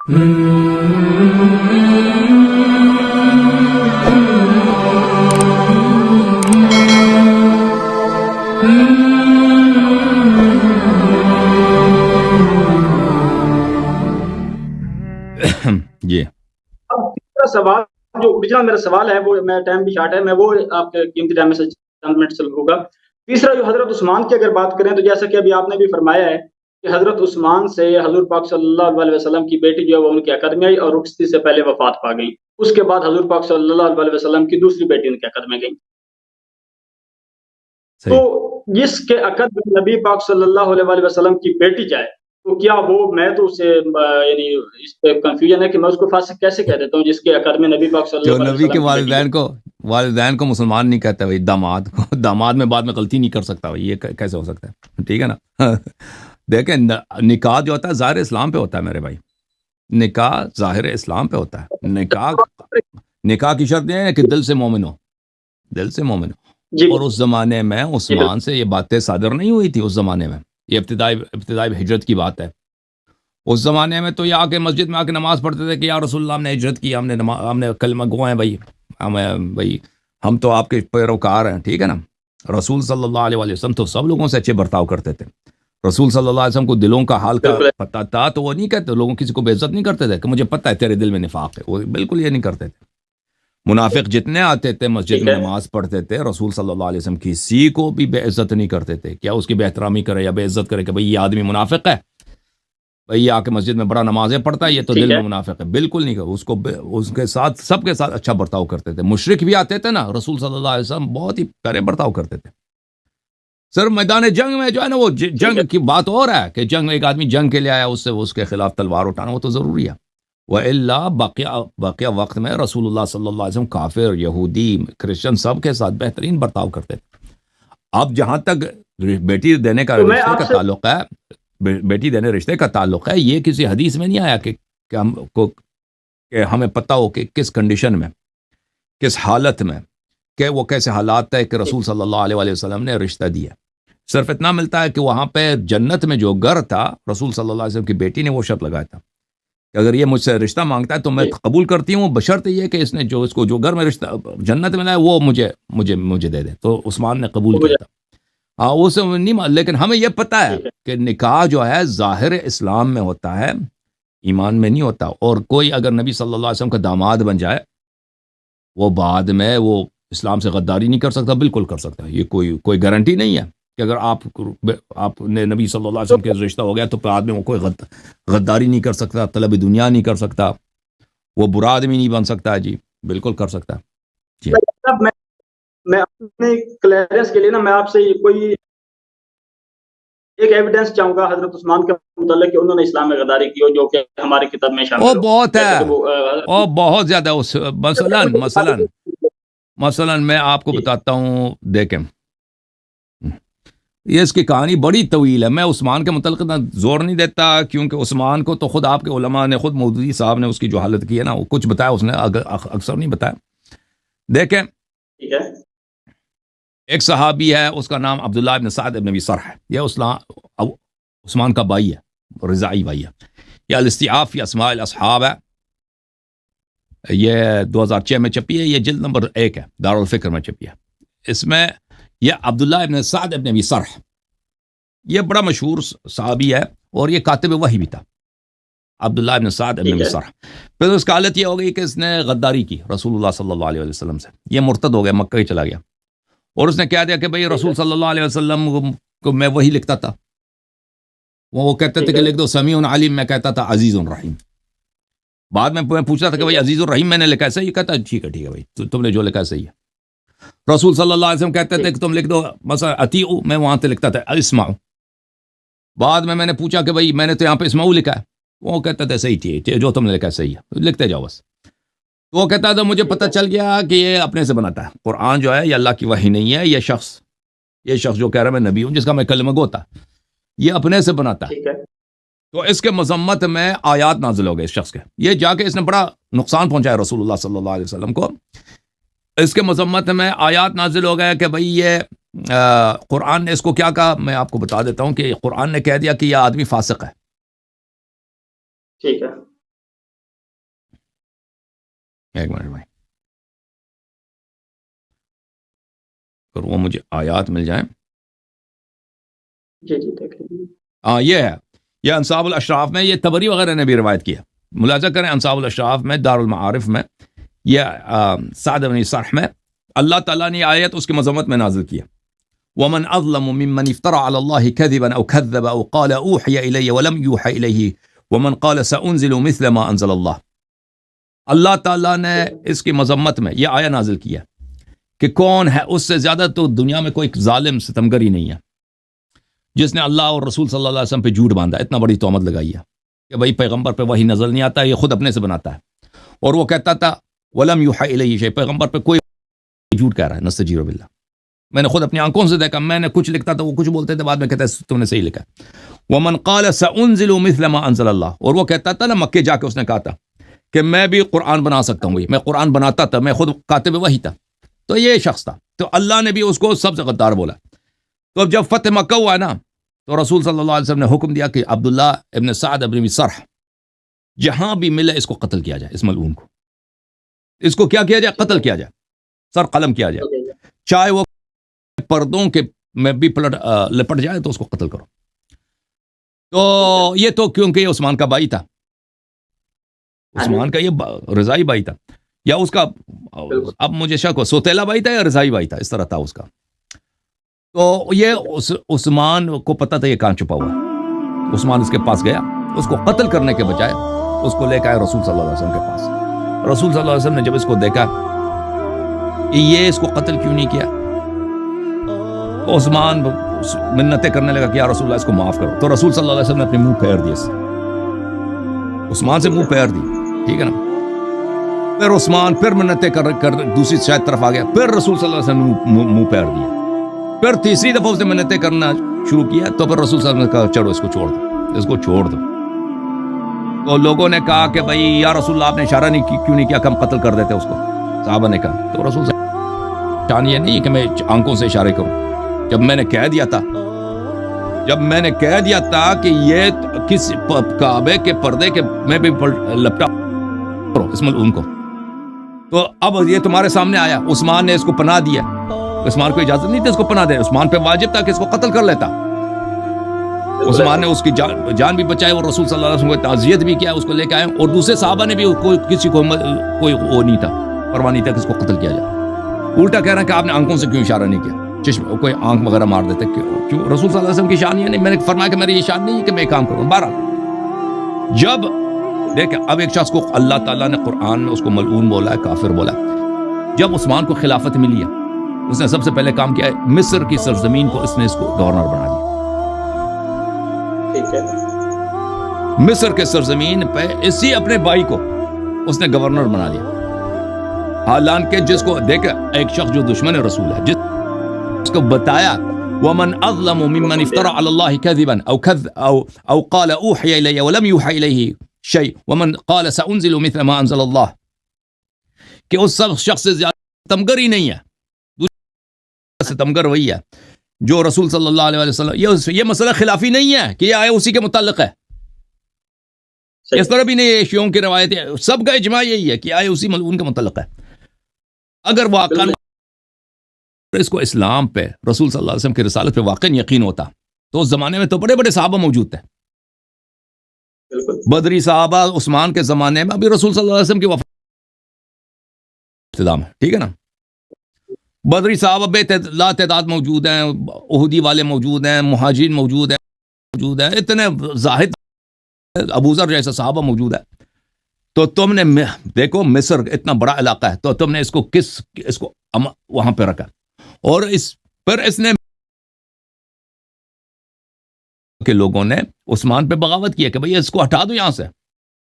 جی اب تیسرا سوال، جو پچھلا میرا سوال ہے وہ میں ٹائم بھی شارٹ ہے، میں وہ آپ کے قیمتی ٹائم میں سے چند منٹ سے ہوگا۔ تیسرا جو حضرت عثمان کی اگر بات کریں تو جیسا کہ ابھی آپ نے بھی فرمایا ہے کہ حضرت عثمان سے حضور پاک صلی اللہ علیہ وسلم کی بیٹی جو ہے وہ ان کے عقد میں آئی اور رخصتی سے پہلے وفات پا گئی، اس کے بعد حضور پاک صلی اللہ علیہ وسلم کی دوسری بیٹی ان کے عقد میں گئی۔ تو صحیح۔ جس کے عقد میں نبی پاک صلی اللہ علیہ وسلم کی بیٹی جائے تو کیا وہ، میں تو اسے یعنی اس پہ کنفیوژن ہے کہ میں اس کو فاسق کیسے کہہ دیتا ہوں جس کے عقد میں نبی پاک صلی جو اللہ علیہ نبی کے وسلم کی بیٹی جائے؟ والدین کو مسلمان نہیں کہتا بھائی، داماد میں بعد میں غلطی نہیں کر سکتا بھائی، یہ کیسے ہو سکتا ہے؟ ٹھیک ہے نا؟ دیکھیں نکاح جو ہوتا ہے ظاہر اسلام پہ ہوتا ہے میرے بھائی، نکاح ظاہر اسلام پہ ہوتا ہے۔ نکاح کی شرط یہ ہے کہ دل سے مومن ہو، دل سے مومن ہو۔ جی اور اس زمانے میں عثمان سے یہ باتیں صادر نہیں ہوئی تھی، اس زمانے میں یہ ابتدائی ہجرت کی بات ہے۔ اس زمانے میں تو یہ آ کے مسجد میں آ کے نماز پڑھتے تھے کہ یا رسول اللہ ہم نے ہجرت کی، ہم نے کلمہ گو ہیں بھائی، ہم تو آپ کے پیروکار ہیں، ٹھیک ہے نا؟ رسول صلی اللہ علیہ وسلم تو سب لوگوں سے اچھے برتاؤ کرتے تھے۔ رسول صلی اللہ علیہ وسلم کو دلوں کا حال کا بالکل پتہ تھا، تو وہ نہیں کہتے، لوگوں کسی کو بے عزت نہیں کرتے تھے کہ مجھے پتہ ہے تیرے دل میں نفاق ہے، وہ بالکل یہ نہیں کرتے تھے۔ منافق جتنے آتے تھے مسجد میں نماز پڑھتے تھے، رسول صلی اللہ علیہ وسلم کسی کو بھی بے عزت نہیں کرتے تھے، کیا اس کی بے احترامی کرے یا بے عزت کرے کہ بھئی یہ آدمی منافق ہے، بھئی یہ آ کے مسجد میں بڑا نمازیں پڑھتا ہے، یہ تو دل میں منافق ہے، بالکل نہیں کرتے۔ اس کے ساتھ سب کے ساتھ اچھا برتاؤ کرتے تھے۔ مشرک بھی آتے تھے نا، رسول صلی اللہ علیہ وسلم بہت ہی پیارے برتاؤ کرتے تھے۔ سر میدان جنگ میں جو ہے نا، وہ جنگ کی بات اور ہے کہ جنگ، ایک آدمی جنگ کے لیے آیا، اس کے خلاف تلوار اٹھانا وہ تو ضروری ہے، وَإِلَّا باقیہ وقت میں رسول اللہ صلی اللہ علیہ وسلم کافر، یہودی، کرسچن سب کے ساتھ بہترین برتاؤ کرتے تھے۔ اب جہاں تک بیٹی دینے کا رشتے کا تعلق ہے، بیٹی دینے رشتے کا تعلق ہے، یہ کسی حدیث میں نہیں آیا کہ ہمیں پتہ ہو کہ کس کنڈیشن میں، کس حالت میں، کہ وہ کیسے حالات ہے کہ رسول صلی اللہ علیہ وسلم نے رشتہ دیا۔ صرف اتنا ملتا ہے کہ وہاں پہ جنت میں جو گھر تھا، رسول صلی اللہ علیہ وسلم کی بیٹی نے وہ شرط لگایا تھا کہ اگر یہ مجھ سے رشتہ مانگتا ہے تو میں قبول کرتی ہوں، بشرط یہ کہ اس کو جو گھر میں رشتہ جنت ملا ہے وہ مجھے دے دے۔ تو عثمان نے قبول کیا تھا۔ ہاں اسے نہیں، لیکن ہمیں یہ پتہ ہے کہ نکاح جو ہے ظاہر اسلام میں ہوتا ہے، ایمان میں نہیں ہوتا۔ اور کوئی اگر نبی صلی اللہ علیہ وسلم کا داماد بن جائے، وہ بعد میں وہ اسلام سے غداری نہیں کر سکتا، بالکل کر سکتا ہے۔ یہ کوئی گارنٹی نہیں ہے کہ اگر آپ نے نبی صلی اللہ علیہ وسلم کے رشتہ ہو گیا تو بعد میں وہ کوئی غداری نہیں کر سکتا، طلب دنیا نہیں کر سکتا، وہ برا آدمی نہیں بن سکتا۔ جی بالکل کر سکتا ہے۔ جی میں اپنے کلیئرنس کے لیے نا، میں آپ سے کوئی ایک ایویڈنس چاہوں گا حضرت عثمان کے متعلق کہ انہوں نے اسلام میں غداری کی ہو، جو کہ ہماری کتاب میں شامل ہو۔ بہت ہے، بہت زیادہ۔ مثلا میں آپ کو بتاتا ہوں، دیکھیں یہ اس کی کہانی بڑی طویل ہے، میں عثمان کے متعلق اتنا زور نہیں دیتا کیونکہ عثمان کو تو خود آپ کے علماء نے، خود مودودی صاحب نے اس کی جو حالت کی ہے نا، وہ کچھ بتایا اس نے، اکثر نہیں بتایا۔ دیکھیں ایک صحابی ہے، اس کا نام عبداللہ ابن سعد ابن ابی سرح ہے، یہ عثمان کا بھائی ہے، رضاعی بھائی ہے۔ یہ الاستیعاب فی اسماء الاصحاب ہے، یہ 2006 میں چھپی ہے، یہ جلد نمبر 1 ہے، دارالفکر میں چھپی ہے۔ اس میں یہ عبداللہ ابن سعد ابن ابی سرح، یہ بڑا مشہور صحابی ہے اور یہ کاتب وحی بھی تھا، عبداللہ ابن سعد ابن ابی سرح۔ پھر اس کا حالت یہ ہو گئی کہ اس نے غداری کی رسول اللہ صلی اللہ علیہ وسلم سے، یہ مرتد ہو گیا، مکہ ہی چلا گیا، اور اس نے کہہ دیا کہ بھئی رسول صلی اللہ علیہ وسلم کو میں وہی لکھتا تھا، وہ کہتے تھے کہ لکھ دو سمیع علیم، میں کہتا تھا عزیز الرحیم۔ بعد میں پوچھا تھا کہ بھئی عزیز الرحیم میں نے لکھا ہے صحیح؟ کہتا ہے ٹھیک ہے بھئی، تم نے جو لکھا ہے صحیح ہے۔ رسول صلی اللہ علیہ وسلم کہتے تھے کہ تم لکھ دو مثلا اطیعوا، میں وہاں سے لکھتا تھا اسمعوا۔ بعد میں نے پوچھا کہ بھئی میں نے تو یہاں پہ اسمعوا لکھا ہے، وہ کہتا تھا صحیح ٹھیک، جو تم نے لکھا ہے صحیح ہے، لکھتے جاؤ بس۔ وہ کہتا تھا مجھے پتہ چل گیا کہ یہ اپنے سے بناتا ہے، قرآن جو ہے یہ اللہ کی وحی نہیں ہے، یہ شخص جو کہہ رہا ہے میں نبی ہوں، جس کا میں کلمہ گو تھا، یہ اپنے سے بناتا ہے۔ تو اس کے مذمت میں آیات نازل ہو گئے اس شخص کے، یہ جا کے اس نے بڑا نقصان پہنچایا رسول اللہ صلی اللہ علیہ وسلم کو۔ اس کے مذمت میں آیات نازل ہو گئے کہ بھئی یہ قرآن نے اس کو کیا کہا، میں آپ کو بتا دیتا ہوں کہ قرآن نے کہہ دیا کہ یہ آدمی فاسق ہے، ٹھیک ہے، ایک منٹ بھائی، اگر وہ مجھے آیات مل جائیں. جی دیکھ لیجیے. ہاں یہ ہے، یہ انصاب الاشراف میں، یہ تبری وغیرہ نے بھی روایت کیا. ملاحظہ کریں انصاب الاشراف میں، دار المعارف میں، یہ سعد بن صرح میں اللہ تعالیٰ نے آیت اس کی مذمت میں نازل کیا. ومن اظلم ممن افترى على الله كذبا او كذب او قال اوحي الي ولم يوحى اليه ومن قال سانزل مثل ما انزل الله. اللہ تعالیٰ نے اس کی مذمت میں یہ آیت نازل کیا کہ کون ہے اس سے زیادہ تو دنیا میں کوئی ظالم ستمگر ہی نہیں ہے جس نے اللہ اور رسول صلی اللہ علیہ وسلم پہ جھوٹ باندھا، اتنا بڑی تہمت لگائی ہے کہ بھائی پیغمبر پہ وہی نزل نہیں آتا، یہ خود اپنے سے بناتا ہے. اور وہ کہتا تھا ولم یوحی الیہ شیء، پیغمبر پہ کوئی جھوٹ کہہ رہا ہے، نستجیر باللہ. میں نے خود اپنی آنکھوں سے دیکھا، میں نے کچھ لکھتا تھا وہ کچھ بولتے تھے، بعد میں کہتا ہے تم نے صحیح لکھا. ومن قال سانزل مثل ما انزل اللہ، اور وہ کہتا تھا نا مکے جا کے اس نے کہا تھا کہ میں بھی قرآن بنا سکتا ہوں، میں قرآن بناتا تھا، میں خود کاتب وحی تھا. تو یہ شخص تھا، تو اللہ نے بھی اس کو سب سے غدار بولا. تو اب جب فتح مکہ ہوا نا تو رسول صلی اللہ علیہ وسلم نے حکم دیا کہ عبداللہ ابن سعد ابن صرح جہاں بھی ملے اس کو قتل کیا جائے، اس ملعون کو، اس کو کیا کیا جائے؟ قتل کیا جائے، سر قلم کیا جائے، چاہے وہ پردوں کے میں بھی لپٹ جائے تو اس کو قتل کرو. تو یہ تو کیونکہ یہ عثمان کا بھائی تھا، عثمان کا یہ رضائی بھائی تھا، یا اس کا اب مجھے شک ہو سوتیلا بھائی تھا یا رضائی بھائی تھا، اس طرح تھا اس کا. تو یہ عثمان کو پتہ تھا یہ کہاں چھپا ہوا ہے. عثمان اس کے پاس گیا، اس کو قتل کرنے کے بجائے اس کو لے کے آئے رسول صلی اللہ علیہ وسلم کے پاس. رسول صلی اللہ علیہ وسلم نے جب اس کو دیکھا کہ یہ اس کو قتل کیوں نہیں کیا، تو عثمان منتیں کرنے لگا کہ یا رسول اللہ اس کو معاف کرو. تو رسول صلی اللہ علیہ وسلم نے اپنے منہ پھیر دیے، عثمان سے منہ پھیر دی، ٹھیک ہے نا. پھر عثمان پھر منتیں کر دوسری شاید طرف آ گیا، پھر رسول صلی اللہ علیہ وسلم نے منہ پھیر دیا. پھر تیسری دفعہ اس نے منتیں کرنا شروع کیا، تو پھر رسول صلی اللہ علیہ وسلم نے کہا چلو اس کو چھوڑ دو، اس کو چھوڑ دو. تو لوگوں نے کہا کہ بھائی یا رسول اللہ آپ نے اشارہ نہیں کیوں نہیں کیا کہ ہم قتل کر دیتے اس کو، صحابہ نے کہا. تو رسول صلی اللہ علیہ وسلم شان یہ نہیں کہ میں آنکھوں سے اشارے کروں، جب میں نے کہہ دیا تھا کہ یہ کس کعبے کے پردے کے میں بھی لپٹا اس ملعون کو، تو اب یہ تمہارے سامنے آیا. عثمان نے اس کو پناہ دیا، عثمان کو اجازت نہیں تھی اس کو پناہ دے، عثمان پہ واجب تھا کہ اس کو قتل کر لیتا. عثمان نے اس کی جان بھی بچائی اور رسول صلی اللہ علیہ وسلم کو تعزیت بھی کیا، اس کو لے کے آئے. اور دوسرے صحابہ نے بھی کسی کو کوئی وہ نہیں تھا، پرواہ نہیں تھا کہ اس کو قتل کیا جائے. الٹا کہہ رہا ہے کہ آپ نے آنکھوں سے کیوں اشارہ نہیں کیا، چشم کوئی آنکھ وغیرہ مار دیتے کیوں. رسول صلی اللہ علیہ وسلم کی شان یہ نہیں، میں نے فرمایا کہ میری یہ شان نہیں ہے کہ میں کام کروں. بہرحال جب دیکھ اب ایک شخص کو اللہ تعالیٰ نے قرآن میں اس کو ملعون بولا ہے، کافر بولا ہے. جب عثمان کو خلافت ملی ہے، اس نے سب سے پہلے کام کیا ہے، مصر کی سرزمین کو اس نے اس کو گورنر بنا دیا. مصر کے سرزمین پہ اسی اپنے بھائی کو اس نے گورنر بنا دیا. حالانکہ جس کو دیکھ ایک شخص جو دشمن رسول ہے، جس کو بتایا ومن اظلم ممن افترى على الله كذبا او قال اوحي الي ولم يوحى اليه شيء ومن قال سانزل مثل ما انزل الله، کہ اس سب شخص سے زیادہ ستمگر ہی نہیں ہے، ستمگر وہی ہے جو رسول صلی اللہ علیہ وسلم. یہ مسئلہ خلافی نہیں ہے کہ یہ آئے اسی کے متعلق ہے، اس طرح بھی نہیں ہے. شیعوں کی روایت ہے، سب کا اجماع یہی ہے کہ آئے اسی ملعون کے متعلق ہے. اگر واقعا اس کو اسلام پہ، رسول صلی اللہ علیہ وسلم کی رسالت پہ واقعا یقین ہوتا تو اس زمانے میں تو بڑے بڑے صحابہ موجود تھے. بدری صحابہ عثمان کے زمانے میں ابھی رسول صلی اللہ علیہ وسلم کی وفات ابتدا میں، ٹھیک ہے نا. بدری صحابہ بے لا تعداد موجود ہیں، احدی والے موجود ہیں، مہاجرین موجود ہیں، اتنے زاہد ابوذر جیسے صحابہ موجود ہے. تو تم نے دیکھو مصر اتنا بڑا علاقہ ہے، تو تم نے اس کو وہاں پہ رکھا، اور اس نے کہ لوگوں نے عثمان پہ بغاوت کیا کہ بھئی اس کو ہٹا دو یہاں سے.